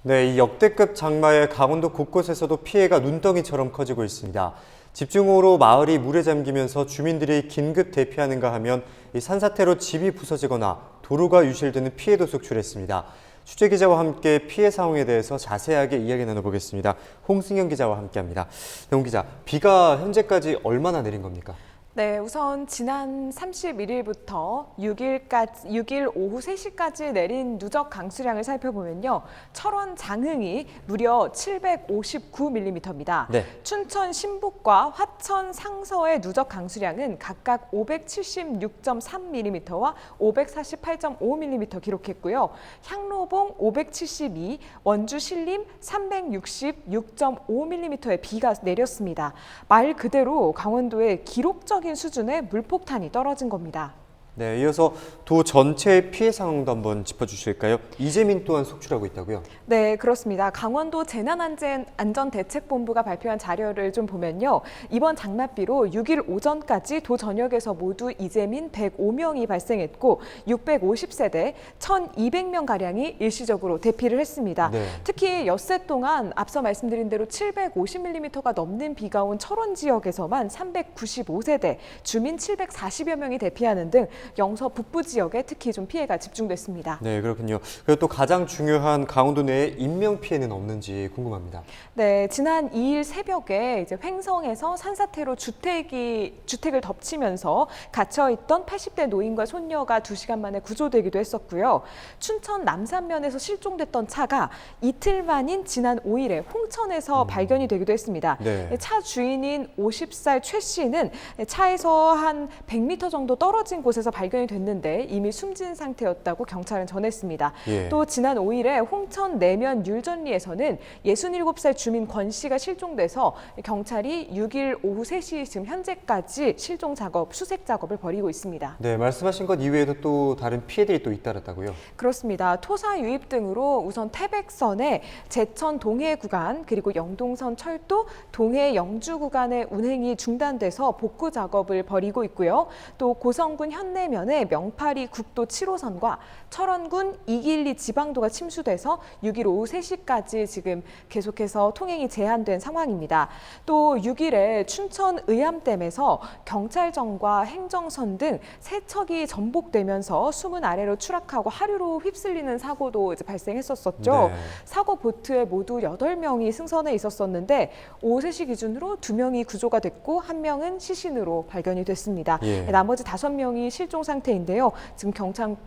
네, 이 역대급 장마에 강원도 곳곳에서도 피해가 눈덩이처럼 커지고 있습니다. 집중호우로 마을이 물에 잠기면서 주민들이 긴급 대피하는가 하면 이 산사태로 집이 부서지거나 도로가 유실되는 피해도 속출했습니다. 취재기자와 함께 피해 상황에 대해서 자세하게 이야기 나눠보겠습니다. 홍승현 기자와 함께합니다. 네, 홍 기자, 비가 현재까지 얼마나 내린 겁니까? 네, 우선 지난 31일부터 6일 오후 3시까지 내린 누적 강수량을 살펴보면요. 철원 장흥이 무려 759mm입니다. 네. 춘천 신북과 화천 상서의 누적 강수량은 각각 576.3mm와 548.5mm 기록했고요. 향로봉 572, 원주 신림 366.5mm의 비가 내렸습니다. 말 그대로 강원도의 기록적 수준의 물폭탄이 떨어진 겁니다. 네, 이어서 도 전체의 피해 상황도 한번 짚어주실까요? 이재민 또한 속출하고 있다고요? 네, 그렇습니다. 강원도 재난안전대책본부가 발표한 자료를 좀 보면요. 이번 장맛비로 6일 오전까지 도 전역에서 모두 이재민 105명이 발생했고 650세대 1,200명가량이 일시적으로 대피를 했습니다. 네. 특히 엿새 동안 앞서 말씀드린 대로 750mm가 넘는 비가 온 철원 지역에서만 395세대, 주민 740여 명이 대피하는 등 영서 북부 지역에 특히 좀 피해가 집중됐습니다. 네, 그렇군요. 그리고 또 가장 중요한 강원도 내에 인명 피해는 없는지 궁금합니다. 네, 지난 2일 새벽에 이제 횡성에서 산사태로 주택을 덮치면서 갇혀있던 80대 노인과 손녀가 2시간 만에 구조되기도 했었고요. 춘천 남산면에서 실종됐던 차가 이틀 만인 지난 5일에 홍천에서 발견이 되기도 했습니다. 네. 차 주인인 50살 최 씨는 차에서 한 100m 정도 떨어진 곳에서 발견이 됐는데 이미 숨진 상태였다고 경찰은 전했습니다. 예. 또 지난 5일에 홍천 내면 율전리에서는 67살 주민 권 씨가 실종돼서 경찰이 6일 오후 3시 지금 현재까지 실종 작업, 수색 작업을 벌이고 있습니다. 네, 말씀하신 것 이외에도 또 다른 피해들이 또 잇따랐다고요? 그렇습니다. 토사 유입 등으로 우선 태백선의 제천 동해 구간 그리고 영동선 철도 동해 영주 구간의 운행이 중단돼서 복구 작업을 벌이고 있고요. 또 고성군 현내면의 명파리 국도 7호선과 철원군 이길리 지방도가 침수돼서 6일 오후 3시까지 지금 계속해서 통행이 제한된 상황입니다. 또 6일에 춘천 의암댐에서 경찰정과 행정선 등 세 척이 전복되면서 수문 아래로 추락하고 하류로 휩쓸리는 사고도 이제 발생했었죠. 네. 사고 보트에 모두 8명이 승선해 있었었는데 오후 3시 기준으로 2명이 구조가 됐고 1명은 시신으로 발견이 됐습니다. 예. 나머지 5명이 실종 상태인데요. 지금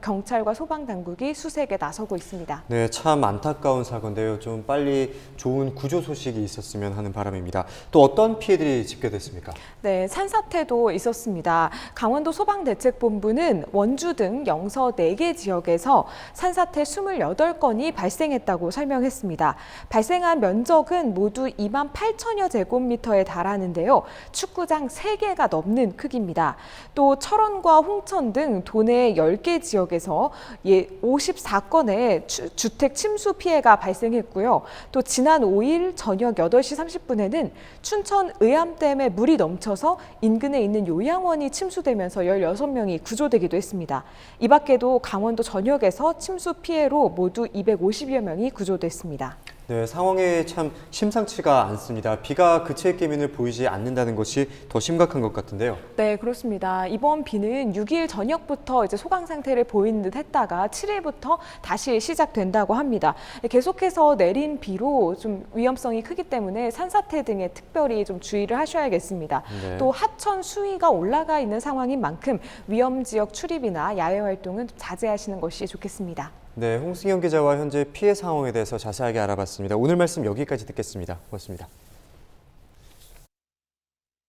경찰과 소방당국이 수색에 나서고 있습니다. 네, 참 안타까운 사고인데요. 좀 빨리 좋은 구조 소식이 있었으면 하는 바람입니다. 또 어떤 피해들이 집계됐습니까? 네, 산사태도 있었습니다. 강원도 소방대책본부는 원주 등 영서 4개 지역에서 산사태 28건이 발생했다고 설명했습니다. 발생한 면적은 모두 28,000여 제곱미터에 달하는데요. 축구장 3개가 넘는 크기입니다. 또 철원과 홍천 등 도내 10개 지역에서 54건의 주택 침수 피해가 발생했고요. 또 지난 5일 저녁 8시 30분에는 춘천 의암댐에 물이 넘쳐서 인근에 있는 요양원이 침수되면서 16명이 구조되기도 했습니다. 이 밖에도 강원도 전역에서 침수 피해로 모두 250여 명이 구조됐습니다. 네, 상황이 참 심상치가 않습니다. 비가 그칠 기미를 보이지 않는다는 것이 더 심각한 것 같은데요. 네, 그렇습니다. 이번 비는 6일 저녁부터 이제 소강 상태를 보이는 듯 했다가 7일부터 다시 시작된다고 합니다. 계속해서 내린 비로 좀 위험성이 크기 때문에 산사태 등에 특별히 좀 주의를 하셔야겠습니다. 네. 또 하천 수위가 올라가 있는 상황인 만큼 위험 지역 출입이나 야외 활동은 좀 자제하시는 것이 좋겠습니다. 네, 홍승현 기자와 현재 피해 상황에 대해서 자세하게 알아봤습니다. 오늘 말씀 여기까지 듣겠습니다. 고맙습니다.